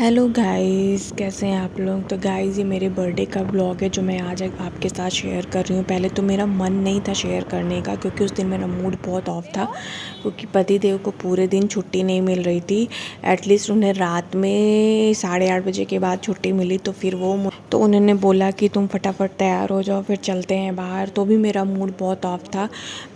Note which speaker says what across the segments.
Speaker 1: Hello guys, कैसे हैं आप लोग। तो गाइस, ये मेरे बर्थडे का व्लॉग है जो मैं आज आपके साथ शेयर कर रही हूँ। पहले तो मेरा मन नहीं था शेयर करने का, क्योंकि उस दिन मेरा मूड बहुत ऑफ था, क्योंकि पति देव को पूरे दिन छुट्टी नहीं मिल रही थी। एटलीस्ट उन्हें रात में 8:30 बजे के बाद छुट्टी मिली, तो फिर तो उन्होंने बोला कि तुम फटाफट तैयार हो जाओ, फिर चलते हैं बाहर। तो भी मेरा मूड बहुत ऑफ था।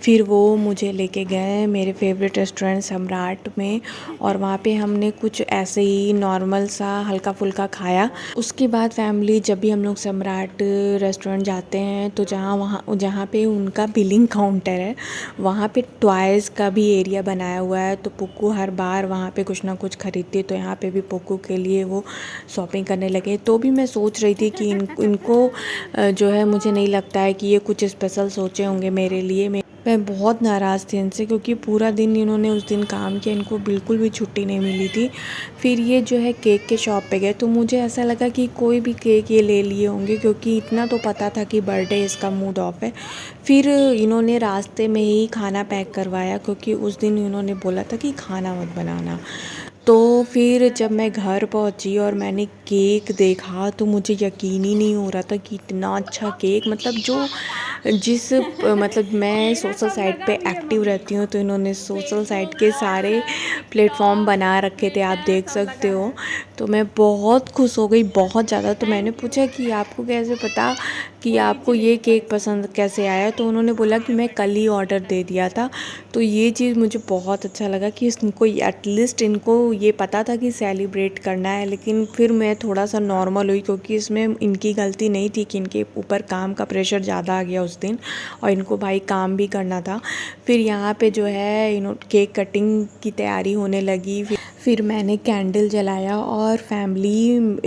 Speaker 1: फिर वो मुझे लेके गए मेरे फेवरेट रेस्टोरेंट सम्राट में, और वहाँ पे हमने कुछ ऐसे ही नॉर्मल सा हल्का फुल्का खाया। उसके बाद फैमिली जब भी हम लोग सम्राट रेस्टोरेंट जाते हैं, तो जहाँ पे उनका बिलिंग काउंटर है, वहाँ पे टॉयज़ का भी एरिया बनाया हुआ है। तो पुक्कू हर बार वहाँ पे कुछ ना कुछ खरीदती है, तो यहाँ पे भी पुक्कू के लिए वो शॉपिंग करने लगे। तो भी मैं सोच रही थी कि इनको जो है, मुझे नहीं लगता है कि ये कुछ स्पेशल सोचे होंगे मेरे लिए। मैं बहुत नाराज़ थी इनसे, क्योंकि पूरा दिन इन्होंने उस दिन काम किया, इनको बिल्कुल भी छुट्टी नहीं मिली थी। फिर ये जो है केक के शॉप पे गए, तो मुझे ऐसा लगा कि कोई भी केक ये ले लिए होंगे, क्योंकि इतना तो पता था कि बर्थडे इसका मूड ऑफ है। फिर इन्होंने रास्ते में ही खाना पैक करवाया, क्योंकि उस दिन इन्होंने बोला था कि खाना मत बनाना। तो फिर जब मैं घर पहुंची और मैंने केक देखा, तो मुझे यकीन ही नहीं हो रहा था कि इतना अच्छा केक, मतलब मैं सोशल साइट पे एक्टिव रहती हूँ, तो इन्होंने सोशल साइट के सारे प्लेटफॉर्म बना रखे थे, आप देख सकते हो। तो मैं बहुत खुश हो गई, बहुत ज़्यादा। तो मैंने पूछा कि आपको कैसे पता कि आपको ये केक पसंद कैसे आया। तो उन्होंने बोला कि मैं कल ही ऑर्डर दे दिया था। तो ये चीज़ मुझे बहुत अच्छा लगा कि इनको एटलीस्ट इनको ये पता था कि सेलिब्रेट करना है। लेकिन फिर मैं थोड़ा सा नॉर्मल हुई, क्योंकि इसमें इनकी गलती नहीं थी कि इनके ऊपर काम का प्रेशर ज़्यादा आ गया उस दिन, और इनको भाई काम भी करना था। फिर यहाँ पे जो है केक कटिंग की तैयारी होने लगी। फिर मैंने कैंडल जलाया, और फैमिली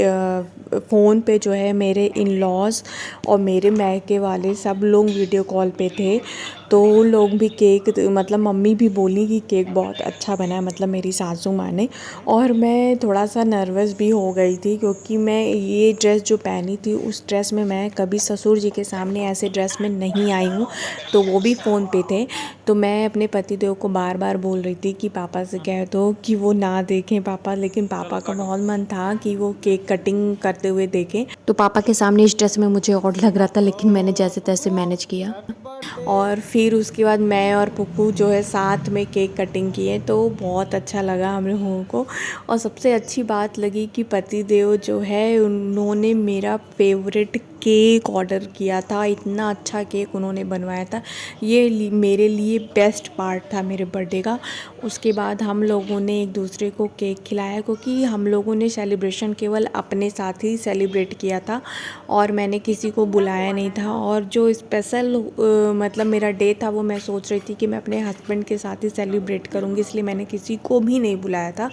Speaker 1: फ़ोन पे जो है मेरे इन लॉज और मेरे मैके वाले सब लोग वीडियो कॉल पे थे। तो वो लोग भी केक, मतलब मम्मी भी बोली कि केक बहुत अच्छा बना है, मतलब मेरी सासू माँ ने। और मैं थोड़ा सा नर्वस भी हो गई थी, क्योंकि मैं ये ड्रेस जो पहनी थी, उस ड्रेस में मैं कभी ससुर जी के सामने ऐसे ड्रेस में नहीं आई हूँ। तो वो भी फ़ोन पे थे। तो मैं अपने पतिदेव को बार बार बोल रही थी कि पापा से कह दो कि वो ना देखें पापा। लेकिन पापा का बहुत मन था कि वो केक कटिंग करते हुए देखें। तो पापा के सामने इस ड्रेस में मुझे ऑड लग रहा था, लेकिन मैंने जैसे तैसे मैनेज किया। और फिर उसके बाद मैं और पुप्पू जो है साथ में केक कटिंग किए, तो बहुत अच्छा लगा हम लोगों को। और सबसे अच्छी बात लगी कि पतिदेव जो है, उन्होंने मेरा फेवरेट केक ऑर्डर किया था। इतना अच्छा केक उन्होंने बनवाया था। ये मेरे लिए बेस्ट पार्ट था मेरे बर्थडे का। उसके बाद हम लोगों ने एक दूसरे को केक खिलाया, क्योंकि हम लोगों ने सेलिब्रेशन केवल अपने साथ ही सेलिब्रेट किया था, और मैंने किसी को बुलाया नहीं था। और जो स्पेशल मतलब मेरा डे था, वो मैं सोच रही थी कि मैं अपने हस्बैंड के साथ ही सेलिब्रेट करूँगी, इसलिए मैंने किसी को भी नहीं बुलाया था।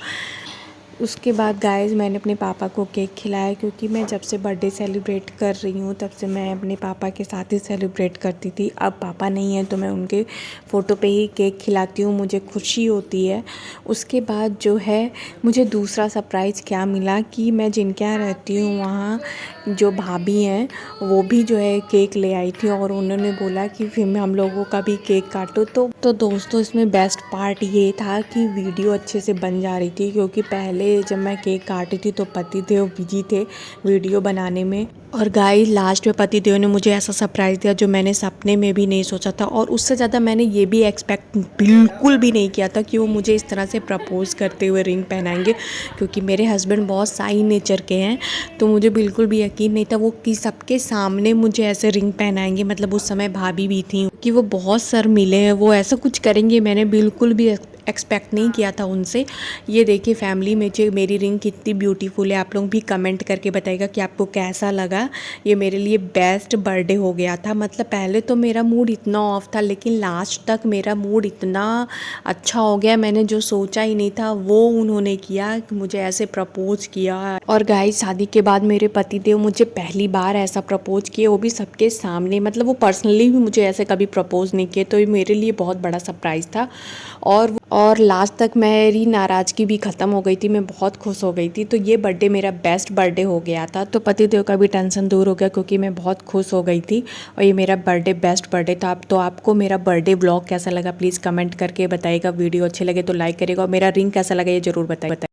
Speaker 1: उसके बाद गाइस, मैंने अपने पापा को केक खिलाया, क्योंकि मैं जब से बर्थडे सेलिब्रेट कर रही हूँ, तब से मैं अपने पापा के साथ ही सेलिब्रेट करती थी। अब पापा नहीं है, तो मैं उनके फ़ोटो पे ही केक खिलाती हूँ, मुझे खुशी होती है। उसके बाद जो है, मुझे दूसरा सरप्राइज़ क्या मिला कि मैं जिनके यहाँ रहती हूँ, वहाँ जो भाभी हैं, वो भी जो है केक ले आई थी, और उन्होंने बोला कि फिर हम लोगों का भी केक काटो। तो दोस्तों, इसमें बेस्ट पार्ट ये था कि वीडियो अच्छे से बन जा रही थी, क्योंकि पहले जब मैं केक काटी थी तो पतिदेव बिजी थे वीडियो बनाने में। और गाइस, लास्ट में पतिदेव ने मुझे ऐसा सरप्राइज़ दिया जो मैंने सपने में भी नहीं सोचा था। और उससे ज़्यादा मैंने ये भी एक्सपेक्ट बिल्कुल भी नहीं किया था कि वो मुझे इस तरह से प्रपोज़ करते हुए रिंग पहनाएंगे, क्योंकि मेरे हस्बैंड बहुत साई नेचर के हैं। तो मुझे बिल्कुल भी यकीन नहीं था वो कि सबके सामने मुझे ऐसे रिंग पहनाएंगे। मतलब उस समय भाभी भी थी कि वो बहुत शर्मीले हैं, वो ऐसा कुछ करेंगे, मैंने बिल्कुल भी एक्सपेक्ट नहीं किया था उनसे। ये देखिए फैमिली में जो मेरी रिंग कितनी ब्यूटीफुल है। आप लोग भी कमेंट करके बताइएगा कि आपको कैसा लगा। ये मेरे लिए बेस्ट बर्थडे हो गया था। मतलब पहले तो मेरा मूड इतना ऑफ था, लेकिन लास्ट तक मेरा मूड इतना अच्छा हो गया। मैंने जो सोचा ही नहीं था वो उन्होंने किया, मुझे ऐसे प्रपोज किया। और गाइस, शादी के बाद मेरे पतिदेव मुझे पहली बार ऐसा प्रपोज किए, वो भी सबके सामने। मतलब वो पर्सनली भी मुझे ऐसे कभी प्रपोज नहीं किए, तो ये मेरे लिए बहुत बड़ा सरप्राइज़ था। और लास्ट तक मेरी नाराज़गी भी ख़त्म हो गई थी, मैं बहुत खुश हो गई थी। तो ये बर्थडे मेरा बेस्ट बर्थडे हो गया था। तो पतिदेव का भी टेंशन दूर हो गया, क्योंकि मैं बहुत खुश हो गई थी। और ये मेरा बर्थडे बेस्ट बर्थडे था। तो आपको मेरा बर्थडे व्लॉग कैसा लगा, प्लीज़ कमेंट करके बताइएगा। वीडियो अच्छे लगे तो लाइक करिएगा, और मेरा रिंग कैसा लगा ये ज़रूर बताइए।